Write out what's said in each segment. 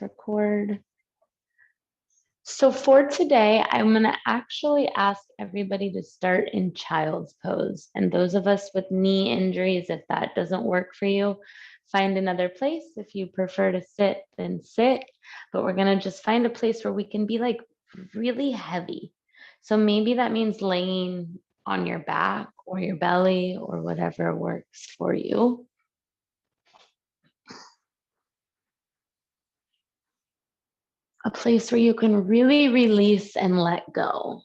Record. So for today, I'm going to actually ask everybody to start in child's pose. And those of us with knee injuries, if that doesn't work for you, find another place. If you prefer to sit, then sit. But we're going to just find a place where we can be like really heavy. So maybe that means laying on your back or your belly or whatever works for you. A place where you can really release and let go.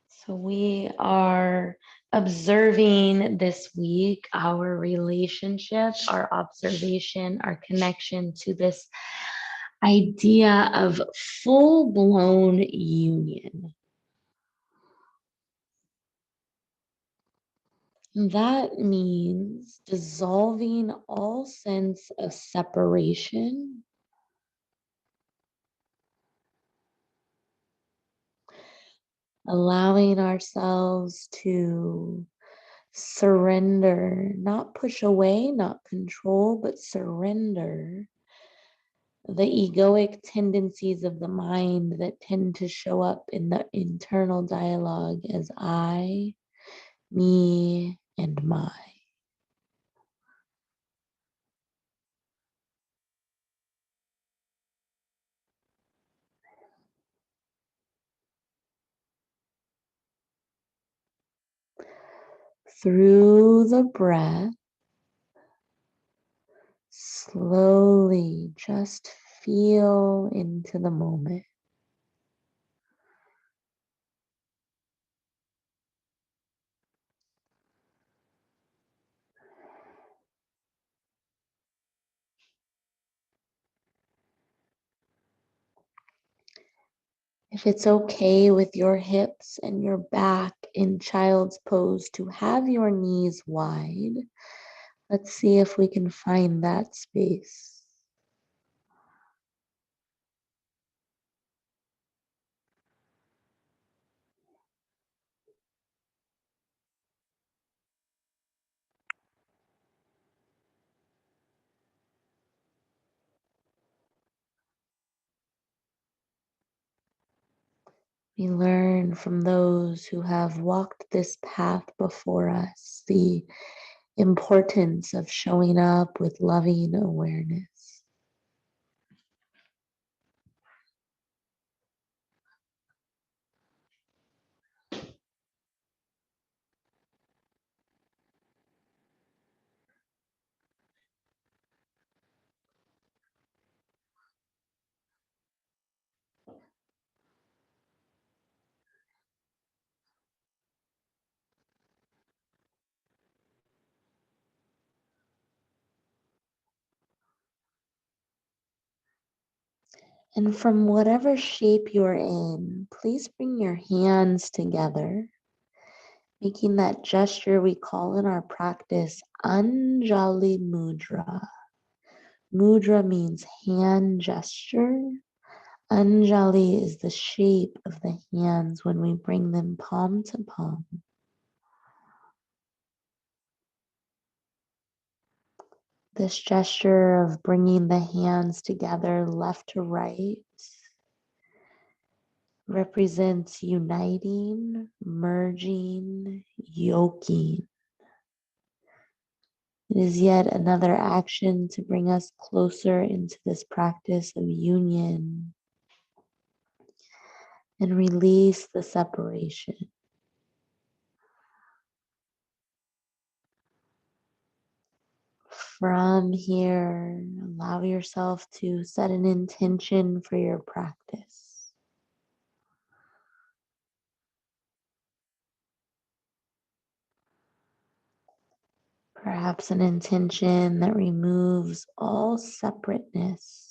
So we are observing this week our relationship, our observation, our connection to this idea of full blown union. That means dissolving all sense of separation, allowing ourselves to surrender, not push away, not control, but surrender the egoic tendencies of the mind that tend to show up in the internal dialogue as I, me, and my. Through the breath, slowly just feel into the moment. If it's okay with your hips and your back in child's pose to have your knees wide, let's see if we can find that space. We learn from those who have walked this path before us the importance of showing up with loving awareness. And from whatever shape you're in, please bring your hands together, making that gesture we call in our practice Anjali Mudra. Mudra means hand gesture. Anjali is the shape of the hands when we bring them palm to palm. This gesture of bringing the hands together left to right represents uniting, merging, yoking. It is yet another action to bring us closer into this practice of union and release the separation. From here, allow yourself to set an intention for your practice. Perhaps an intention that removes all separateness.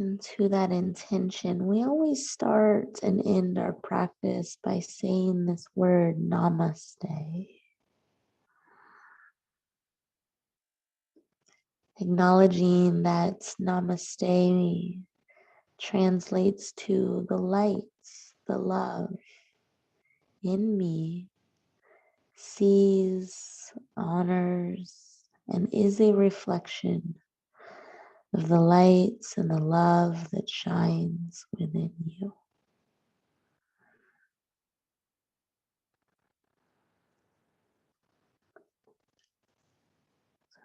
into that intention, we always start and end our practice by saying this word, namaste. Acknowledging that namaste translates to the light, the love in me, sees, honors, and is a reflection of the lights and the love that shines within you.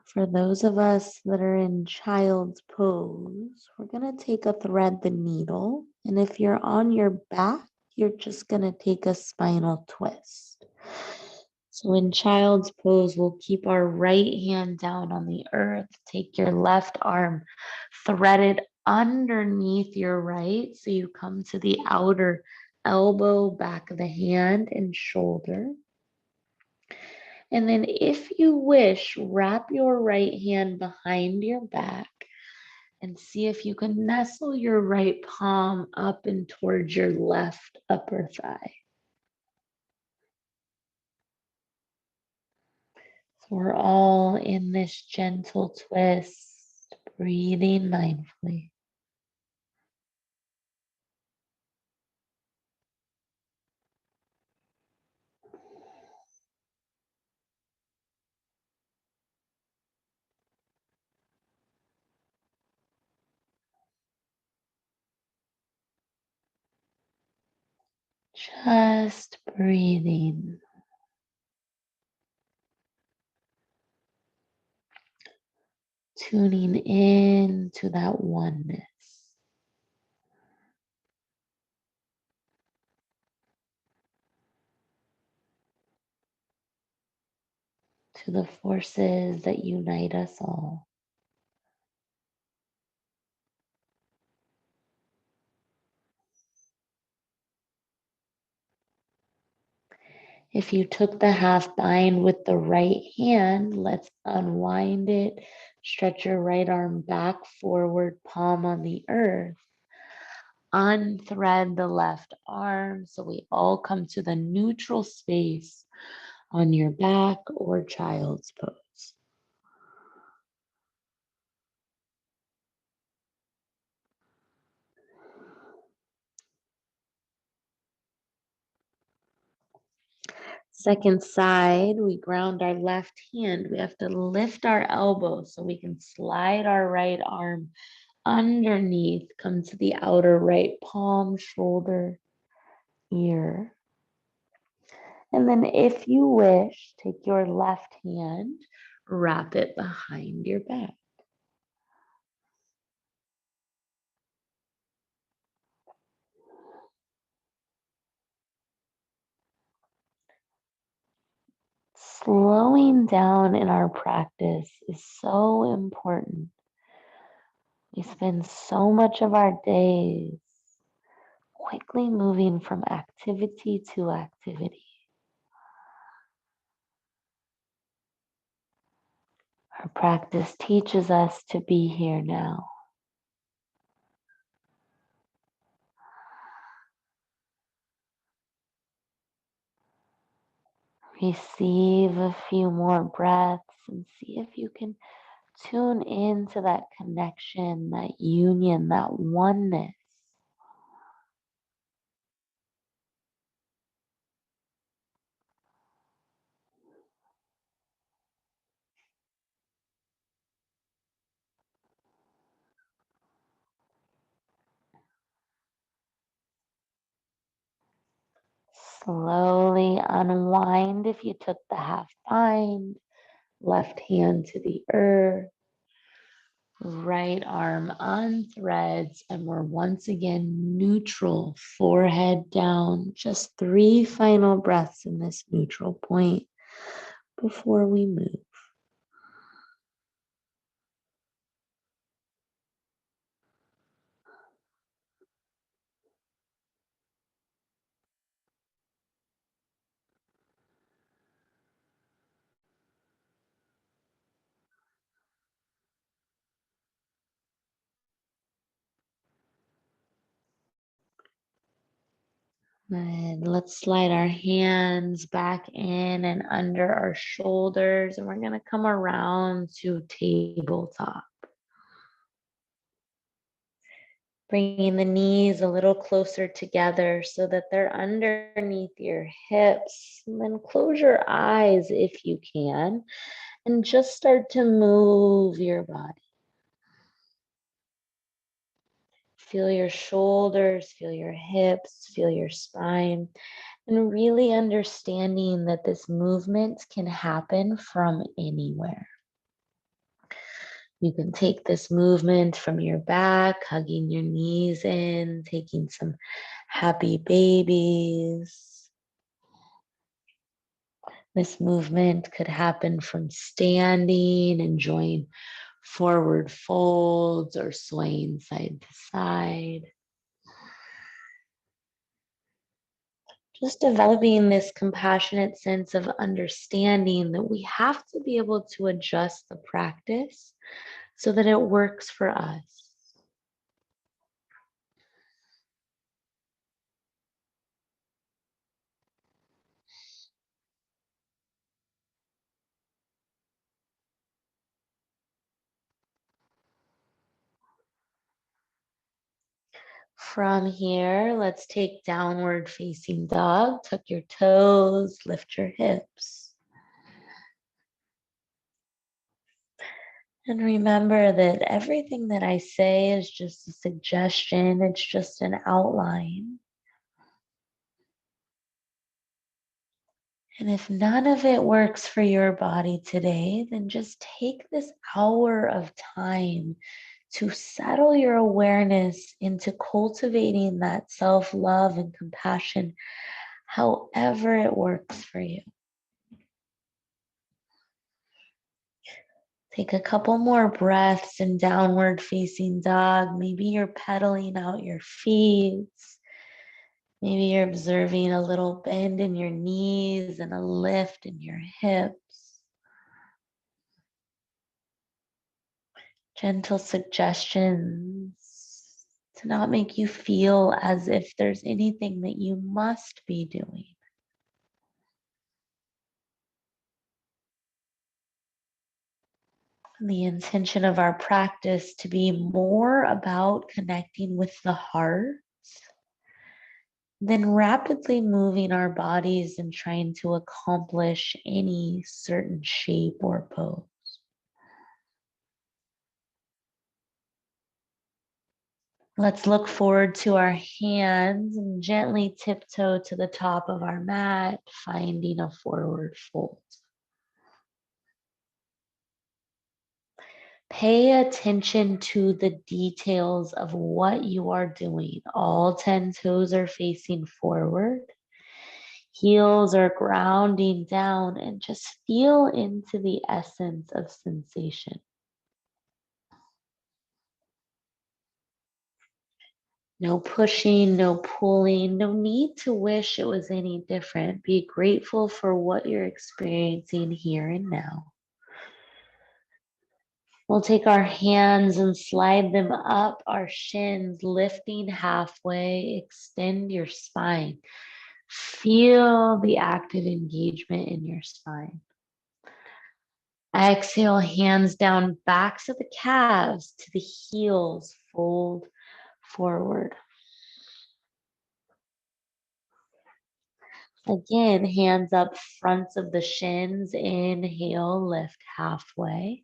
For those of us that are in child's pose, we're going to take a thread the needle. And if you're on your back, you're just going to take a spinal twist. So in child's pose, we'll keep our right hand down on the earth. Take your left arm threaded underneath your right. So you come to the outer elbow, back of the hand, and shoulder. And then if you wish, wrap your right hand behind your back and see if you can nestle your right palm up and towards your left upper thigh. So we're all in this gentle twist, breathing mindfully. Just breathing. Tuning in to that oneness. To the forces that unite us all. If you took the half bind with the right hand, let's unwind it. Stretch your right arm back, forward, palm on the earth. Unthread the left arm so we all come to the neutral space on your back or child's pose. Second side, we ground our left hand. We have to lift our elbow so we can slide our right arm underneath, come to the outer right palm, shoulder, ear. And then if you wish, take your left hand, wrap it behind your back. Slowing down in our practice is so important. We spend so much of our days quickly moving from activity to activity. Our practice teaches us to be here now. Receive a few more breaths and see if you can tune into that connection, that union, that oneness. Slowly unwind if you took the half bind, left hand to the earth, right arm unthreads, and we're once again neutral, forehead down. Just 3 final breaths in this neutral point before we move. And let's slide our hands back in and under our shoulders. And we're going to come around to tabletop. Bringing the knees a little closer together so that they're underneath your hips. And then close your eyes if you can. And just start to move your body. Feel your shoulders, feel your hips, feel your spine. And really understanding that this movement can happen from anywhere. You can take this movement from your back, hugging your knees in, taking some happy babies. This movement could happen from standing, enjoying forward folds or swaying side to side. Just developing this compassionate sense of understanding that we have to be able to adjust the practice so that it works for us. From here, let's take downward facing dog. Tuck your toes, lift your hips. And remember that everything that I say is just a suggestion. It's just an outline. And if none of it works for your body today, then just take this hour of time to settle your awareness into cultivating that self-love and compassion, however it works for you. Take a couple more breaths in downward facing dog. Maybe you're pedaling out your feet. Maybe you're observing a little bend in your knees and a lift in your hips. Gentle suggestions to not make you feel as if there's anything that you must be doing. The intention of our practice to be more about connecting with the heart than rapidly moving our bodies and trying to accomplish any certain shape or pose. Let's look forward to our hands and gently tiptoe to the top of our mat, finding a forward fold. Pay attention to the details of what you are doing. All 10 toes are facing forward. Heels are grounding down, and just feel into the essence of sensation. No pushing, no pulling, no need to wish it was any different. Be grateful for what you're experiencing here and now. We'll take our hands and slide them up our shins, lifting halfway. Extend your spine. Feel the active engagement in your spine. Exhale, hands down, backs of the calves to the heels, fold forward. Again, hands up, fronts of the shins. Inhale, lift halfway.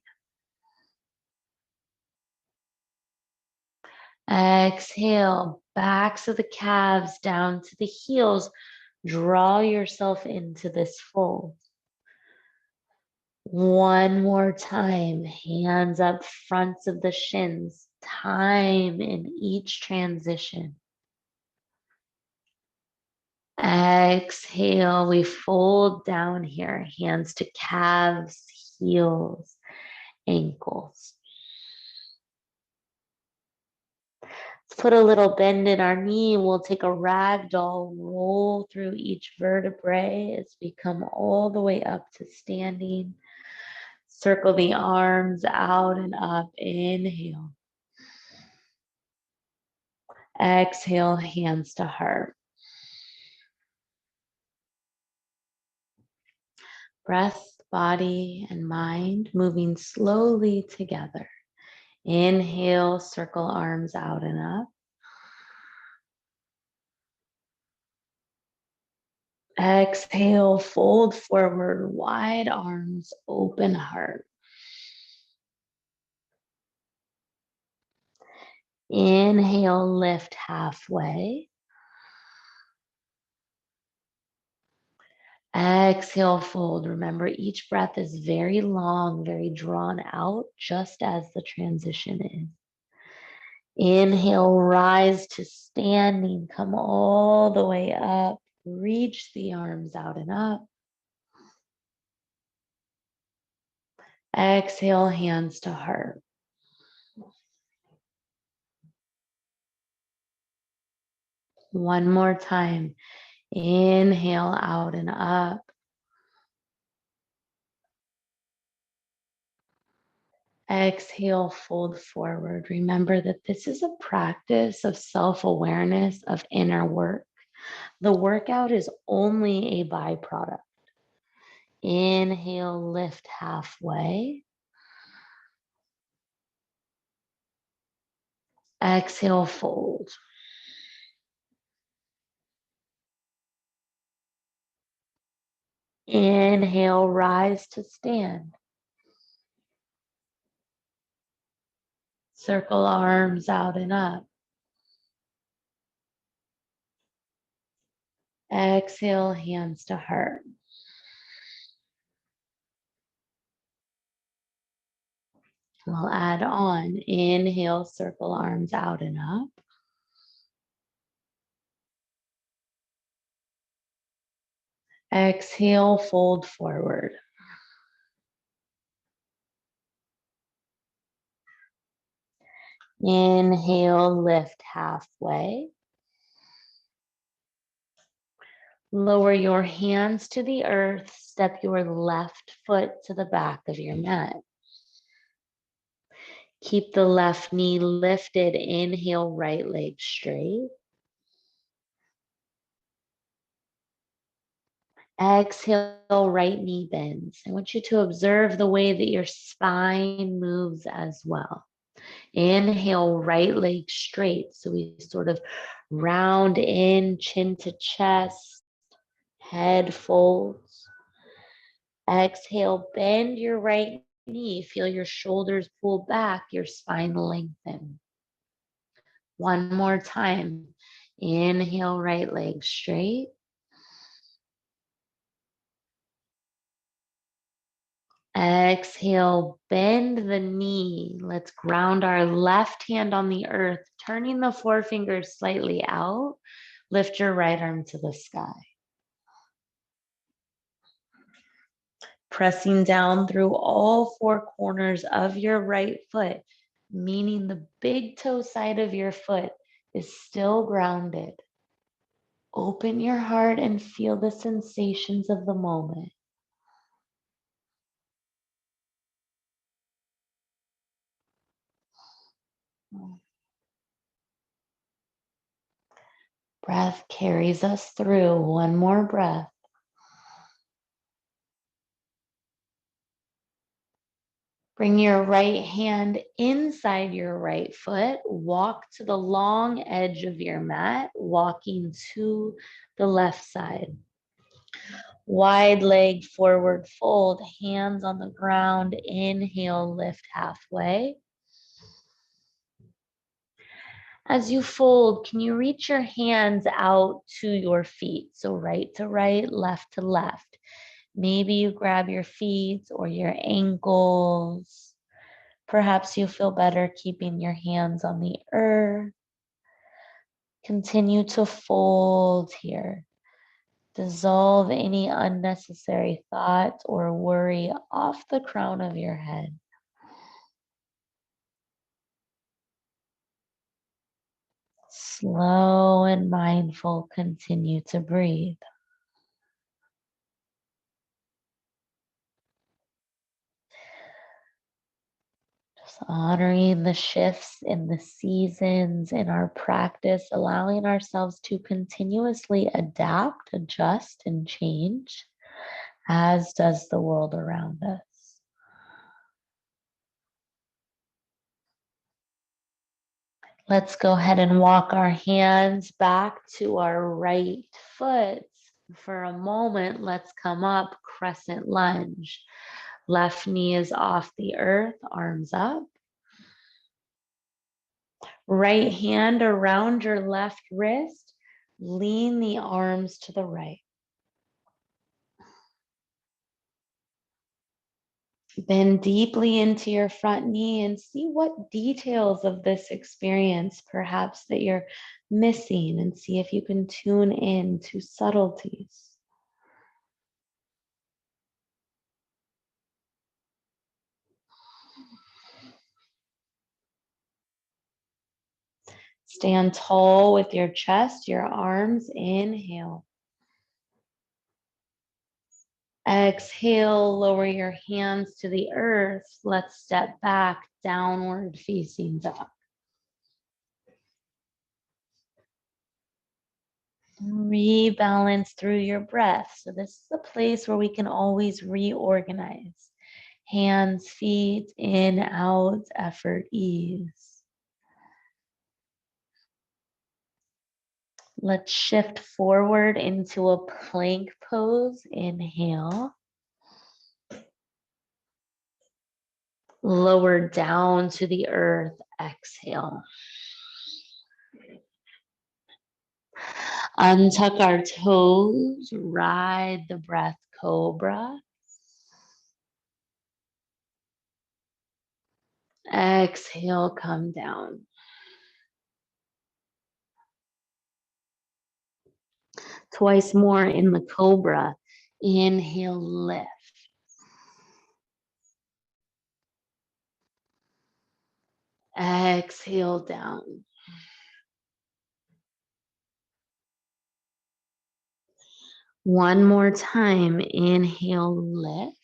Exhale, backs of the calves down to the heels. Draw yourself into this fold. One more time, hands up, fronts of the shins. Time in each transition. Exhale, we fold down here, hands to calves, heels, ankles. Let's put a little bend in our knee. We'll take a ragdoll, roll through each vertebrae as we come all the way up to standing. Circle the arms out and up. Inhale. Exhale, hands to heart. Breath, body, and mind moving slowly together. Inhale, circle arms out and up. Exhale, fold forward, wide arms, open heart. Inhale, lift halfway. Exhale, fold. Remember, each breath is very long, very drawn out, just as the transition is. Inhale, rise to standing. Come all the way up. Reach the arms out and up. Exhale, hands to heart. One more time. Inhale out and up. Exhale, fold forward. Remember that this is a practice of self-awareness, of inner work. The workout is only a byproduct. Inhale, lift halfway. Exhale, fold. Inhale, rise to stand. Circle arms out and up. Exhale, hands to heart. We'll add on. Inhale, circle arms out and up. Exhale, fold forward. Inhale, lift halfway. Lower your hands to the earth. Step your left foot to the back of your mat. Keep the left knee lifted. Inhale, right leg straight. Exhale, right knee bends. I want you to observe the way that your spine moves as well. Inhale, right leg straight. So we sort of round in, chin to chest, head folds. Exhale, bend your right knee. Feel your shoulders pull back, your spine lengthen. One more time. Inhale, right leg straight. Exhale, bend the knee. Let's ground our left hand on the earth, turning the forefingers slightly out. Lift your right arm to the sky. Pressing down through all four corners of your right foot, meaning the big toe side of your foot is still grounded. Open your heart and feel the sensations of the moment. Breath carries us through. One more breath. Bring your right hand inside your right foot. Walk to the long edge of your mat, walking to the left side. Wide leg forward fold, hands on the ground. Inhale, lift halfway. As you fold, can you reach your hands out to your feet? So right to right, left to left. Maybe you grab your feet or your ankles. Perhaps you feel better keeping your hands on the earth. Continue to fold here. Dissolve any unnecessary thought or worry off the crown of your head. Slow and mindful, continue to breathe. Just honoring the shifts in the seasons in our practice, allowing ourselves to continuously adapt, adjust, and change as does the world around us. Let's go ahead and walk our hands back to our right foot. For a moment, let's come up, crescent lunge. Left knee is off the earth, arms up. Right hand around your left wrist. Lean the arms to the right. Bend deeply into your front knee and see what details of this experience perhaps that you're missing, and see if you can tune in to subtleties. Stand tall with your chest, your arms. Inhale. Exhale, lower your hands to the earth. Let's step back, downward facing dog. Rebalance through your breath. So this is a place where we can always reorganize. Hands, feet, in, out, effort, ease. Let's shift forward into a plank pose. Inhale. Lower down to the earth. Exhale. Untuck our toes. Ride the breath, cobra. Exhale, come down. Twice more in the cobra. Inhale, lift. Exhale, down. One more time. Inhale, lift.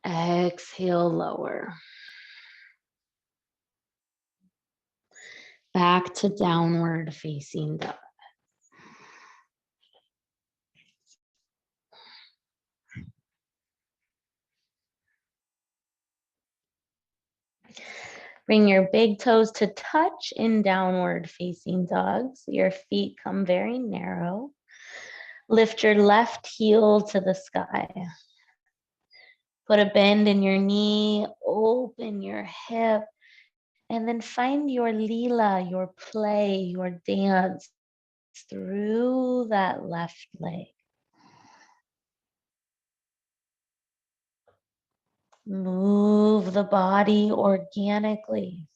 Exhale, lower. Back to downward facing dog. Bring your big toes to touch in downward facing dog. So your feet come very narrow. Lift your left heel to the sky. Put a bend in your knee, open your hip, and then find your lila, your play, your dance through that left leg. Move the body organically.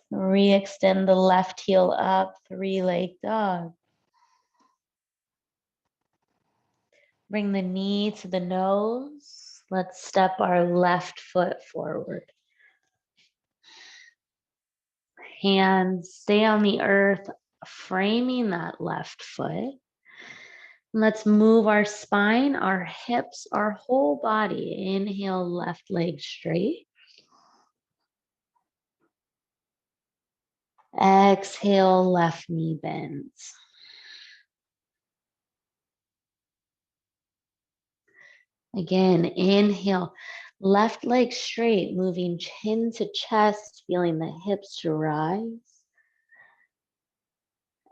Re-extend the left heel up, three-leg dog. Bring the knee to the nose. Let's step our left foot forward. Hands stay on the earth, framing that left foot. Let's move our spine, our hips, our whole body. Inhale, left leg straight. Exhale, left knee bends. Again, inhale, left leg straight, moving chin to chest, feeling the hips to rise.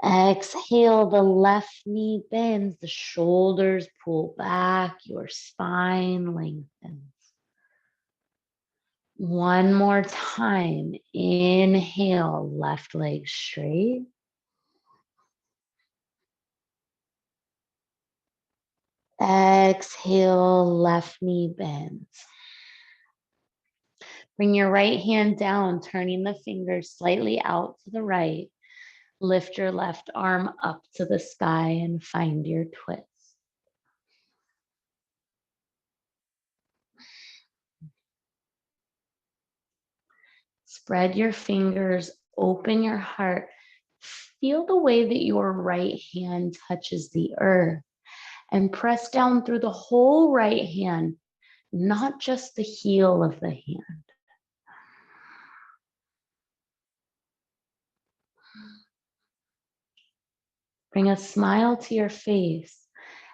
Exhale, the left knee bends, the shoulders pull back, your spine lengthens. One more time. Inhale, left leg straight. Exhale, left knee bends. Bring your right hand down, turning the fingers slightly out to the right. Lift your left arm up to the sky and find your twist. Spread your fingers, open your heart. Feel the way that your right hand touches the earth and press down through the whole right hand. not just the heel of the hand. Bring a smile to your face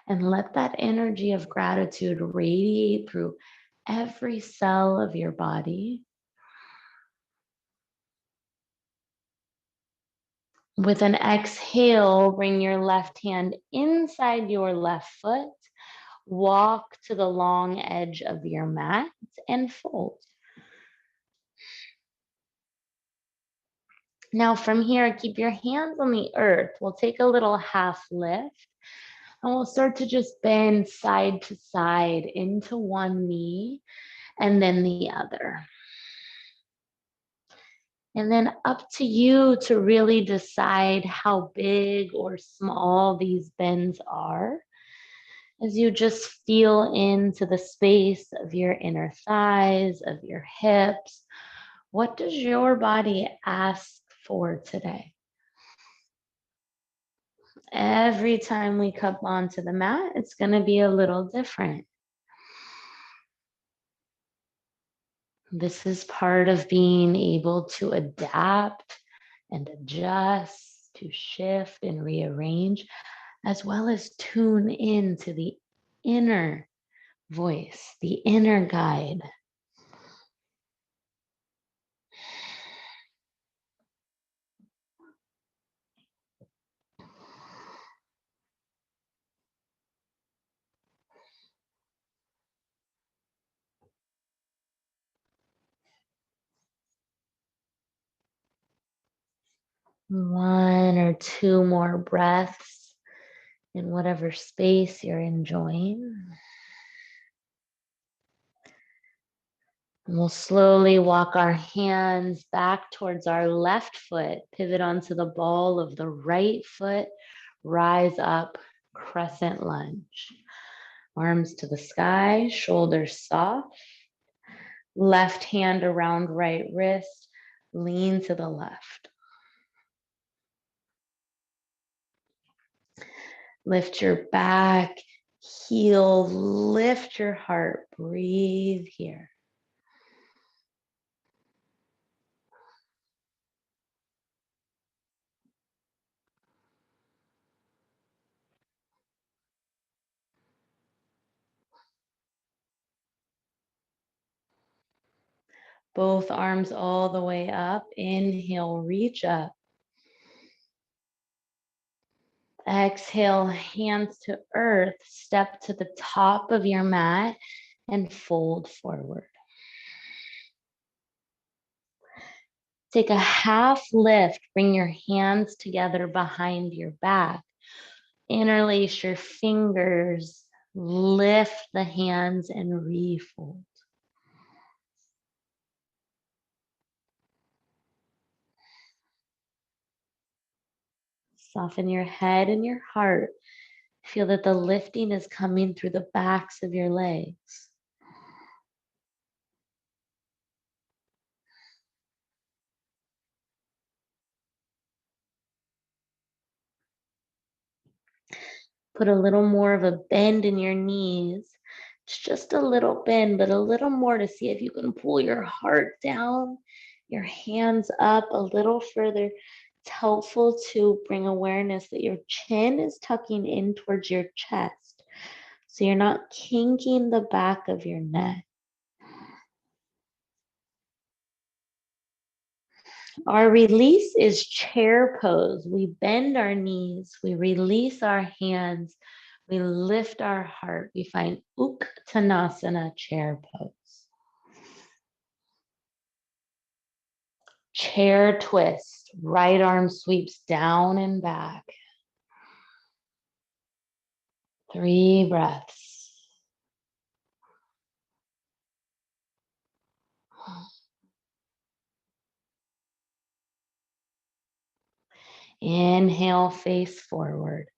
and let that energy of gratitude radiate through every cell of your body. With an exhale, bring your left hand inside your left foot. Walk to the long edge of your mat and fold. Now from here, keep your hands on the earth. We'll take a little half lift and we'll start to just bend side to side into one knee and then the other. And then up to you to really decide how big or small these bends are as you just feel into the space of your inner thighs, of your hips. What does your body ask for today? Every time we come onto the mat, it's going to be a little different. This is part of being able to adapt and adjust, to shift and rearrange, as well as tune in to the inner voice, the inner guide. One or two more breaths in whatever space you're enjoying. And we'll slowly walk our hands back towards our left foot, pivot onto the ball of the right foot, rise up, crescent lunge. Arms to the sky, shoulders soft. Left hand around right wrist, lean to the left. Lift your back, heel, lift your heart, breathe here. Both arms all the way up. Inhale, reach up. Exhale, hands to earth. Step to the top of your mat and fold forward. Take a half lift. Bring your hands together behind your back. Interlace your fingers. Lift the hands and refold. Soften your head and your heart. Feel that the lifting is coming through the backs of your legs. Put a little more of a bend in your knees. It's just a little bend, but a little more to see if you can pull your heart down, your hands up a little further. It's helpful to bring awareness that your chin is tucking in towards your chest. So you're not kinking the back of your neck. Our release is chair pose. We bend our knees, we release our hands, we lift our heart. We find Uttanasana, chair pose. Chair twist, right arm sweeps down and back. 3 breaths. Inhale, face forward.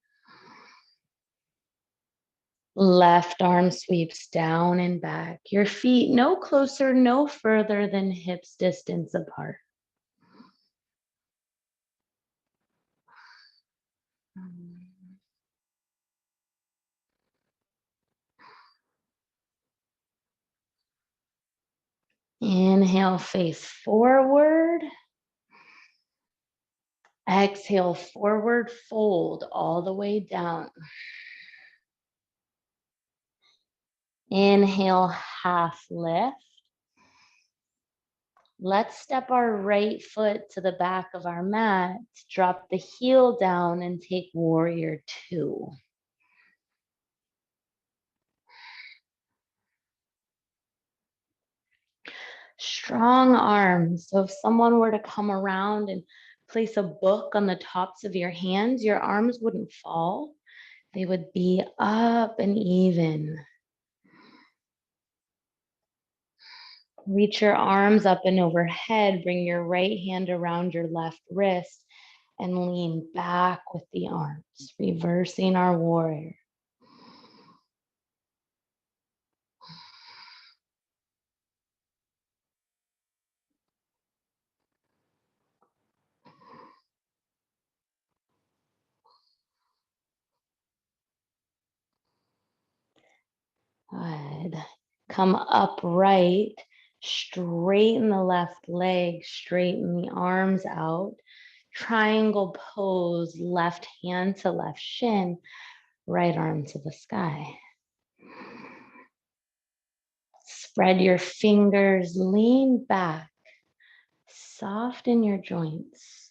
Left arm sweeps down and back. Your feet no closer, no further than hips distance apart. Inhale, face forward. Exhale, forward fold all the way down. Inhale, half lift. Let's step our right foot to the back of our mat, drop the heel down and take warrior two. Strong arms. So if someone were to come around and place a book on the tops of your hands, your arms wouldn't fall. They would be up and even. Reach your arms up and overhead. Bring your right hand around your left wrist and lean back with the arms, reversing our warrior. Good. Come upright, straighten the left leg, straighten the arms out. Triangle pose, left hand to left shin, right arm to the sky. Spread your fingers, lean back, soften your joints.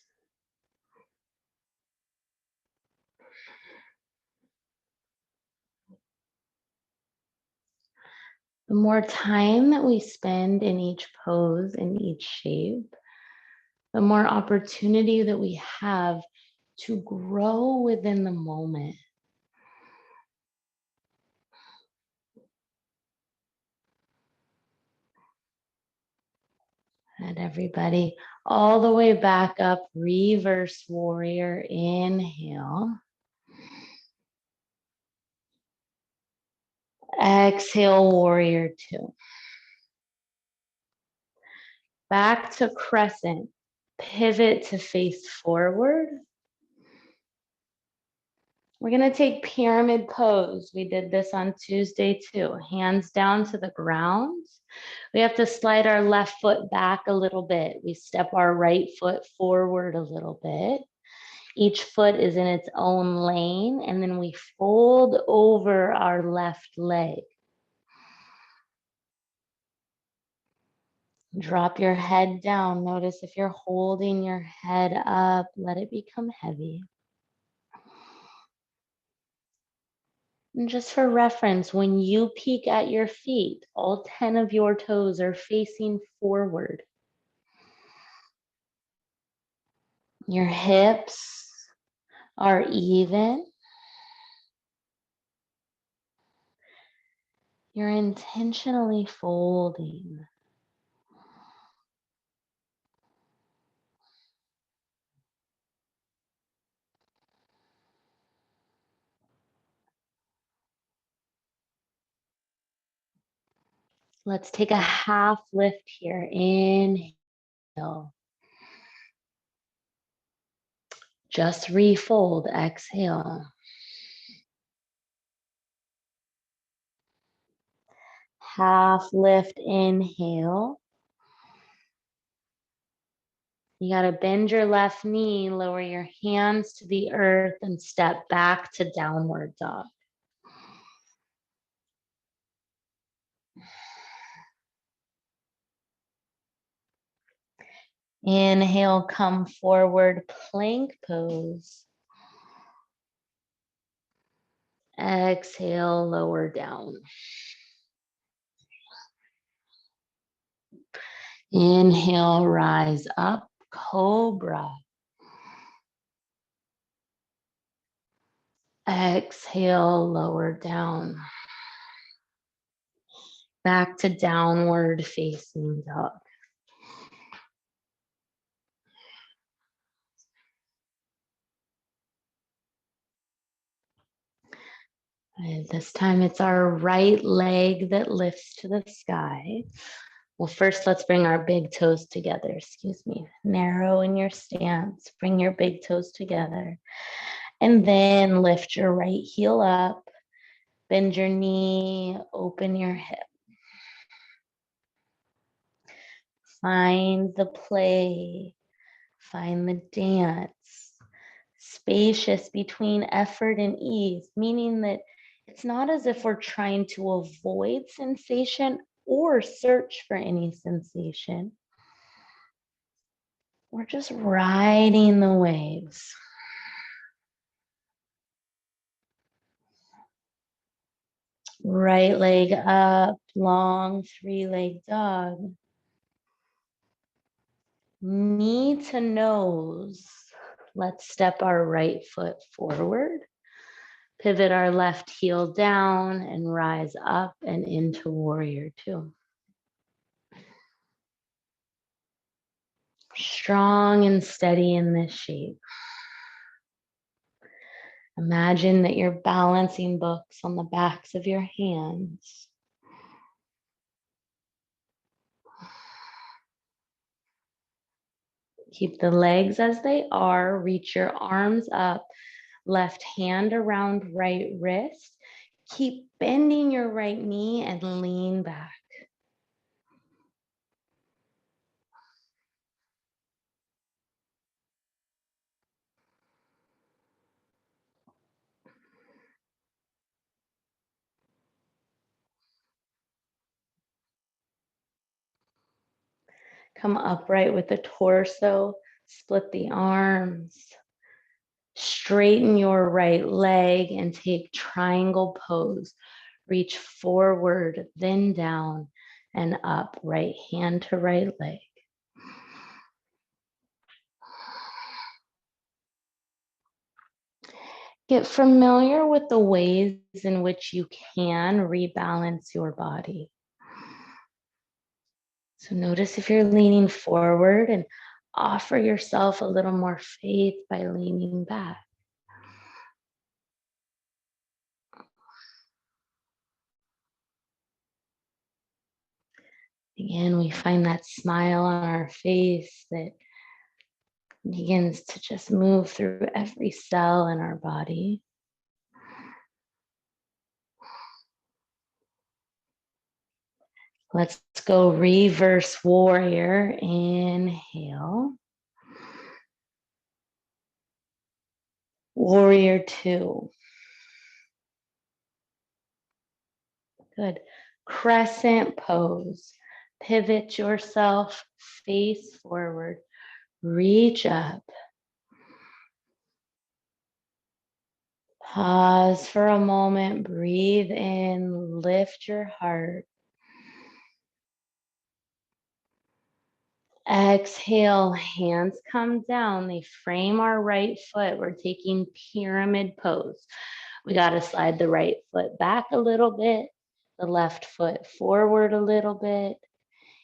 The more time that we spend in each pose, in each shape, the more opportunity that we have to grow within the moment. And everybody, all the way back up, reverse warrior, inhale. Exhale, warrior two. Back to crescent, pivot to face forward. We're gonna take pyramid pose. We did this on Tuesday too. Hands down to the ground. We have to slide our left foot back a little bit. We step our right foot forward a little bit. Each foot is in its own lane, and then we fold over our left leg. Drop your head down. Notice if you're holding your head up, let it become heavy. And just for reference, when you peek at your feet, all 10 of your toes are facing forward. Your hips are even. You're intentionally folding. Let's take a half lift here. Inhale. Just refold. Exhale. Half lift. Inhale. You got to bend your left knee, lower your hands to the earth, and step back to downward dog. Inhale, come forward, plank pose. Exhale, lower down. Inhale, rise up, cobra. Exhale, lower down. Back to downward facing dog. And this time it's our right leg that lifts to the sky. Well, first let's bring our big toes together. Excuse me. Narrow in your stance. Bring your big toes together. And then lift your right heel up. Bend your knee. Open your hip. Find the play, find the dance, spacious between effort and ease, meaning that it's not as if we're trying to avoid sensation or search for any sensation. We're just riding the waves. Right leg up, long 3-leg dog. Knee to nose. Let's step our right foot forward. Pivot our left heel down and rise up and into warrior two. Strong and steady in this shape. Imagine that you're balancing books on the backs of your hands. Keep the legs as they are. Reach your arms up. Left hand around right wrist. Keep bending your right knee and lean back. Come upright with the torso. Split the arms. Straighten your right leg and take triangle pose. Reach forward, then down and up. Right hand to right leg. Get familiar with the ways in which you can rebalance your body. So notice if you're leaning forward and offer yourself a little more faith by leaning back. Again, we find that smile on our face that begins to just move through every cell in our body. Let's go reverse warrior. Inhale. Warrior two. Good. Crescent pose. Pivot yourself, face forward. Reach up. Pause for a moment. Breathe in. Lift your heart. Exhale, hands come down. They frame our right foot. We're taking pyramid pose. We got to slide the right foot back a little bit, the left foot forward a little bit.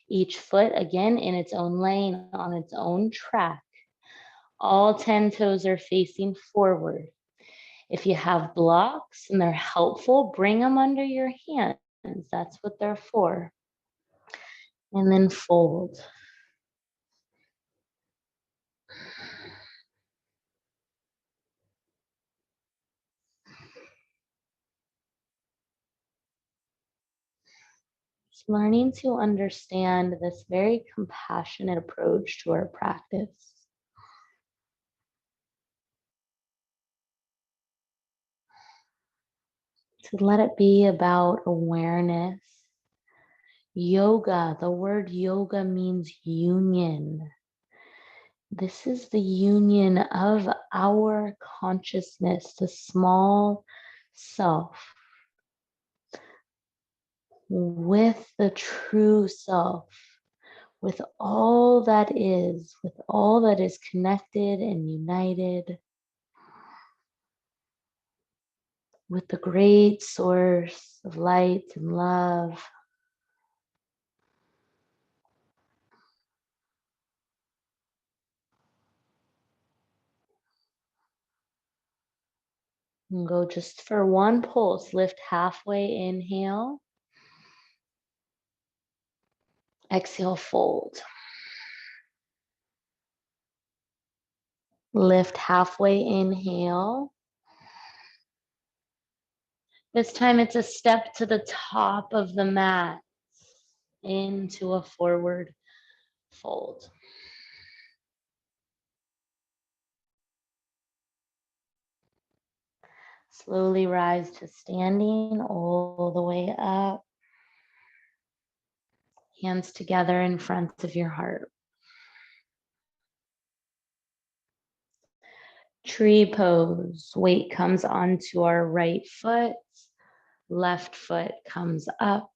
Each foot, again, in its own lane, on its own track. All 10 toes are facing forward. If you have blocks and they're helpful, bring them under your hands. That's what they're for. And then fold. Learning to understand this very compassionate approach to our practice. To let it be about awareness. Yoga, the word yoga means union. This is the union of our consciousness, the small self, with the true self, with all that is connected and united, with the great source of light and love. And go just for one pulse. Lift halfway, inhale. Exhale, fold. Lift halfway, inhale. This time it's a step to the top of the mat into a forward Fold. Slowly rise to standing all the way up. Hands together in front of your heart. Tree pose. Weight comes onto our right foot. Left foot comes up.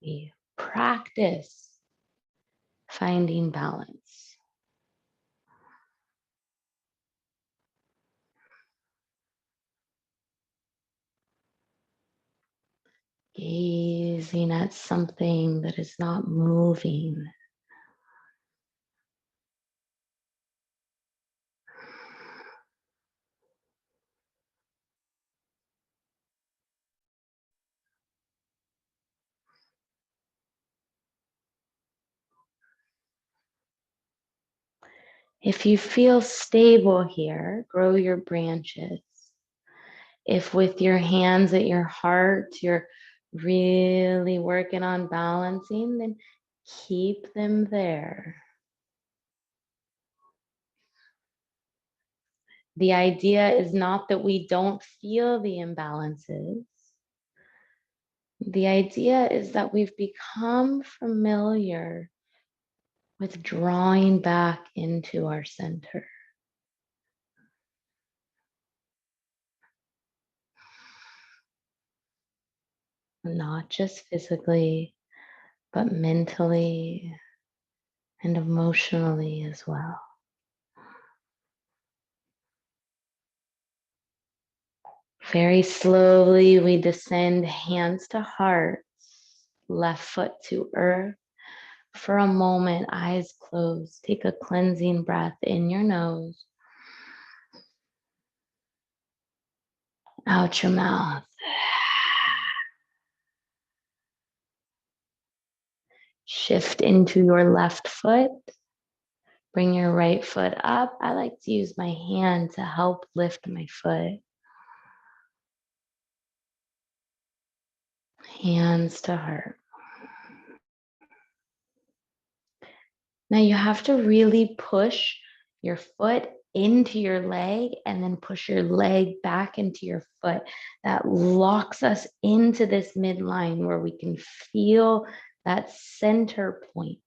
We practice finding balance. Gazing at something that is not moving. If you feel stable here, grow your branches. If with your hands at your heart, you're really working on balancing, then keep them there. The idea is not that we don't feel the imbalances. The idea is that we've become familiar with drawing back into our center. Not just physically, but mentally and emotionally as well. Very slowly, we descend hands to hearts, left foot to earth. For a moment, eyes closed. Take a cleansing breath in your nose, out your mouth. Shift into your left foot. Bring your right foot up. I like to use my hand to help lift my foot. Hands to heart. Now you have to really push your foot into your leg and then push your leg back into your foot. That locks us into this midline where we can feel that center point.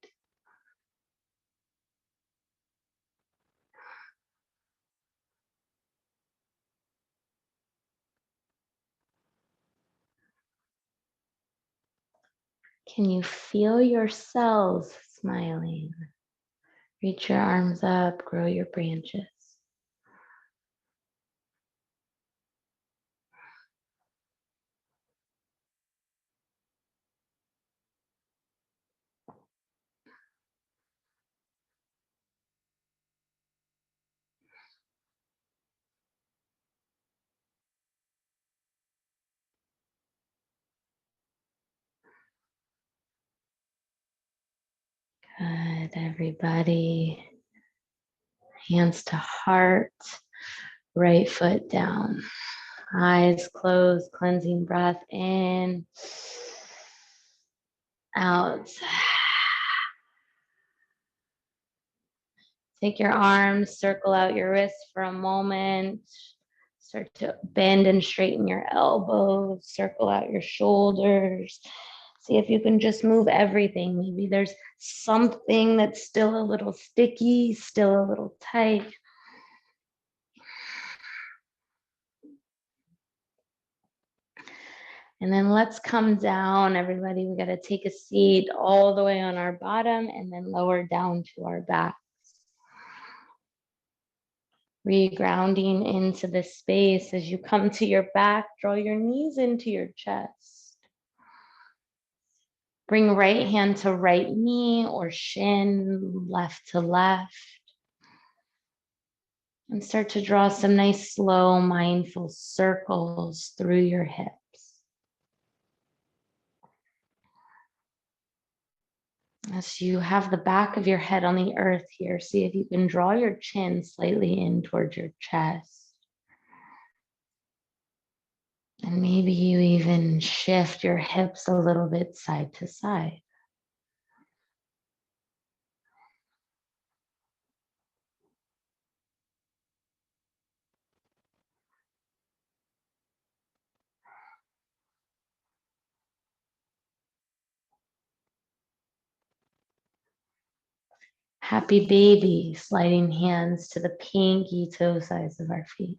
Can you feel your cells smiling? Reach your arms up, grow your branches. Good, everybody. Hands to heart, right foot down. Eyes closed, cleansing breath in, out. Take your arms, circle out your wrists for a moment. Start to bend and straighten your elbows, circle out your shoulders. See if you can just move everything. Maybe there's something that's still a little sticky, still a little tight. And then let's come down, everybody. We got to take a seat all the way on our bottom and then lower down to our back. Regrounding into the space as you come to your back, draw your knees into your chest. Bring right hand to right knee or shin, left to left. And start to draw some nice, slow, mindful circles through your hips. As you have the back of your head on the earth here, see if you can draw your chin slightly in towards your chest. And maybe you even shift your hips a little bit side to side. Happy baby, sliding hands to the pinky toe sides of our feet.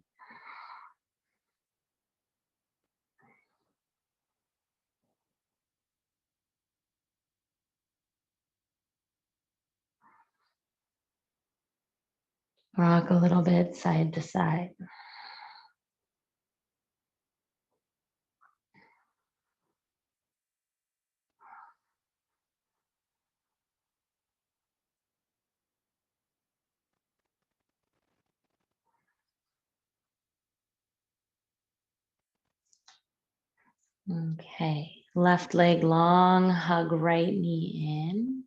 Rock a little bit side to side. Okay, left leg long, hug right knee in.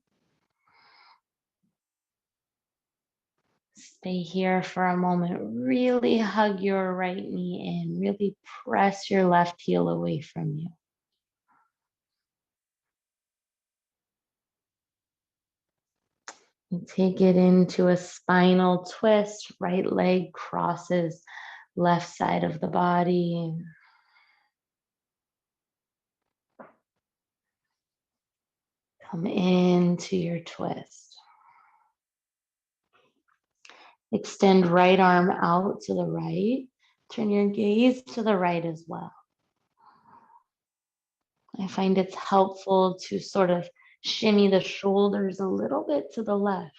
Stay here for a moment. Really hug your right knee in. Really press your left heel away from you. And take it into a spinal twist. Right leg crosses left side of the body. Come into your twist. Extend right arm out to the right. Turn your gaze to the right as well. I find it's helpful to sort of shimmy the shoulders a little bit to the left,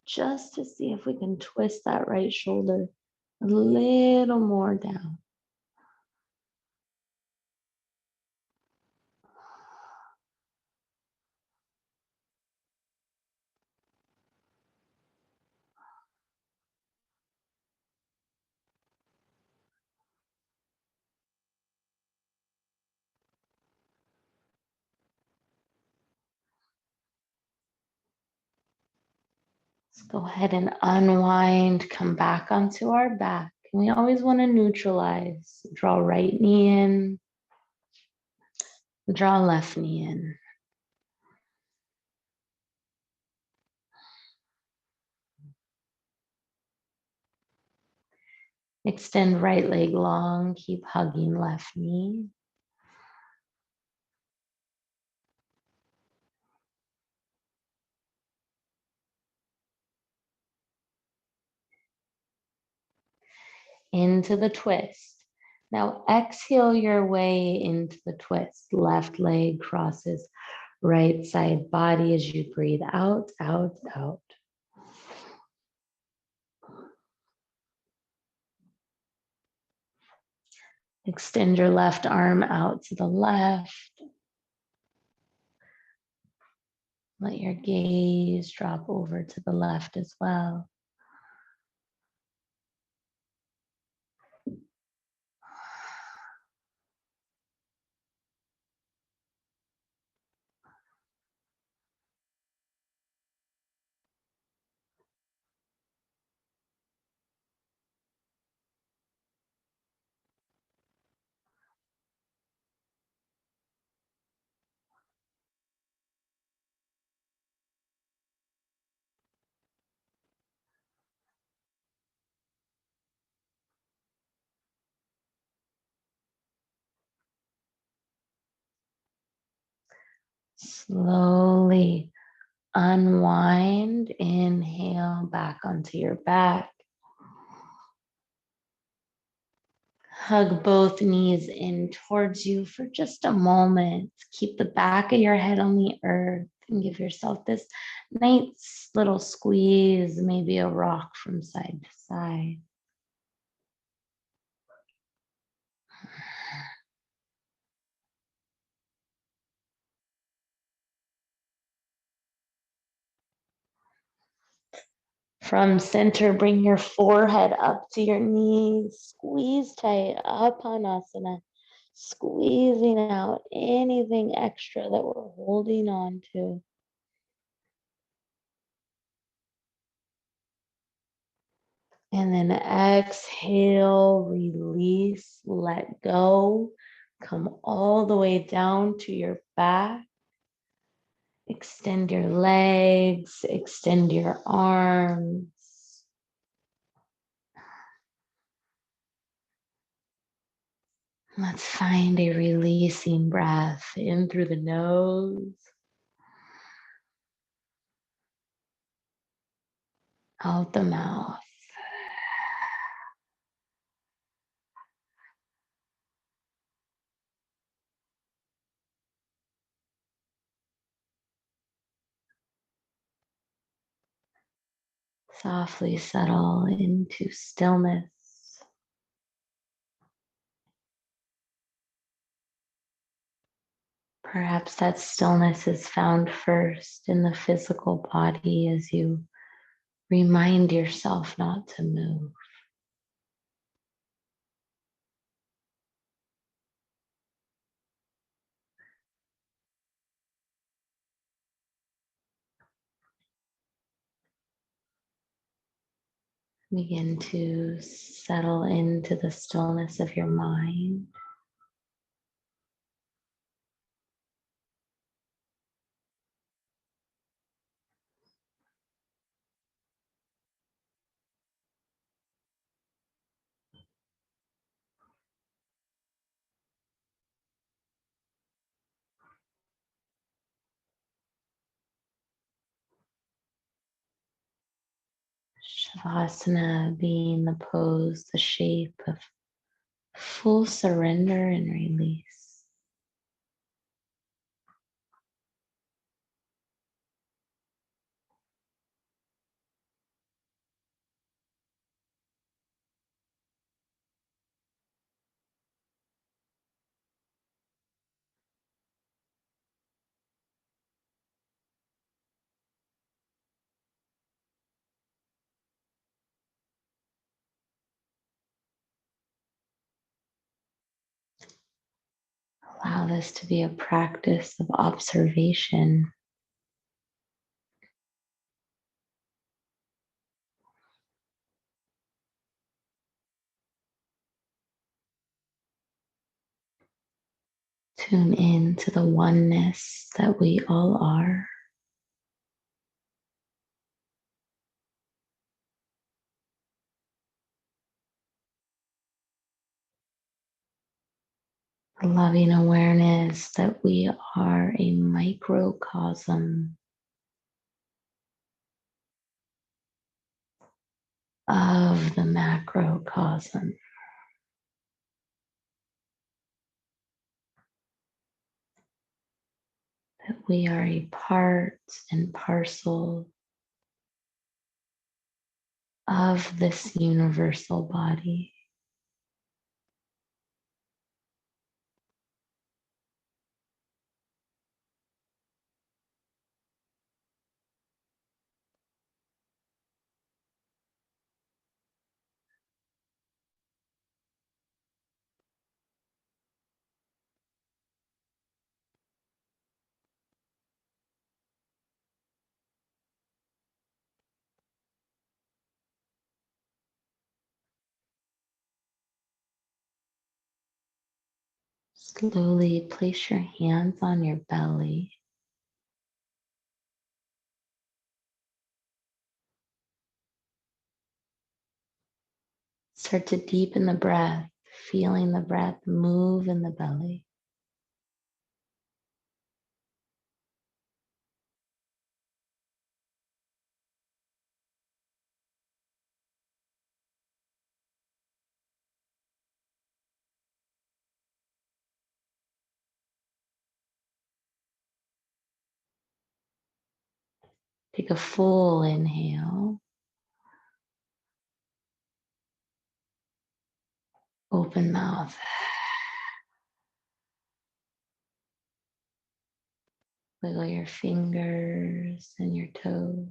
just to see if we can twist that right shoulder a little more down. Let's go ahead and unwind, come back onto our back. And we always want to neutralize. Draw right knee in, draw left knee in. Extend right leg long, keep hugging left knee. Into the twist. Now exhale your way into the twist. Left leg crosses right side body as you breathe out, out, out. Extend your left arm out to the left. Let your gaze drop over to the left as well. Slowly unwind, inhale back onto your back. Hug both knees in towards you for just a moment. Keep the back of your head on the earth and give yourself this nice little squeeze, maybe a rock from side to side. From center, bring your forehead up to your knees. Squeeze tight, Apanasana. Squeezing out anything extra that we're holding on to. And then exhale, release, let go. Come all the way down to your back. Extend your legs, extend your arms. Let's find a releasing breath in through the nose. out the mouth. Softly settle into stillness. Perhaps that stillness is found first in the physical body as you remind yourself not to move. Begin to settle into the stillness of your mind. Shavasana being the pose, the shape of full surrender and release. Allow this to be a practice of observation. Tune in to the oneness that we all are. The loving awareness that we are a microcosm of the macrocosm. That we are a part and parcel of this universal body. Slowly place your hands on your belly. Start to deepen the breath, feeling the breath move in the belly. Take a full inhale. Open mouth. Wiggle your fingers and your toes.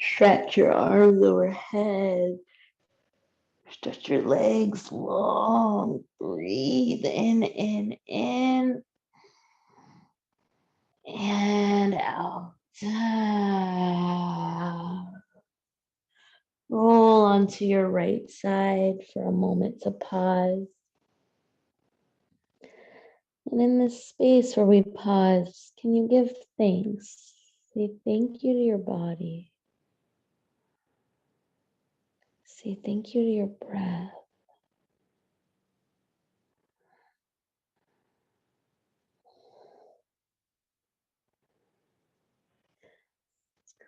Stretch your arms overhead. Stretch your legs long. Breathe in, and out. Roll onto your right side for a moment to pause. And in this space where we pause, can you give thanks? Say thank you to your body. Say thank you to your breath.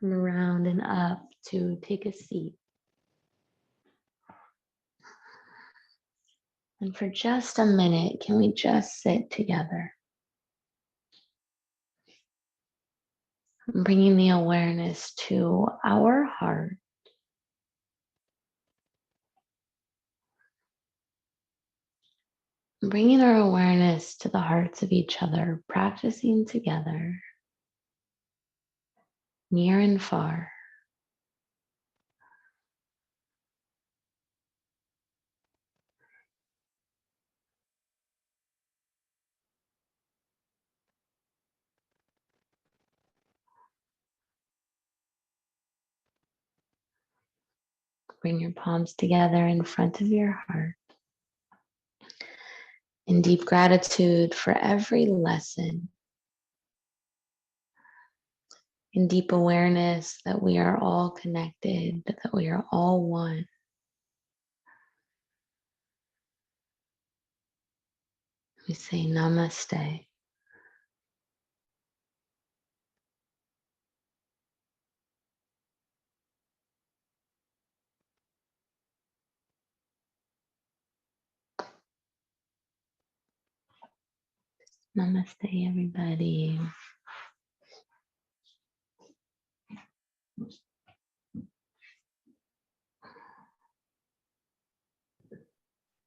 Come around and up to take a seat. And for just a minute, can we just sit together? Bringing the awareness to our heart. Bringing our awareness to the hearts of each other, practicing together, near and far. Bring your palms together in front of your heart. In deep gratitude for every lesson. In deep awareness that we are all connected, that we are all one. We say namaste. Namaste, everybody.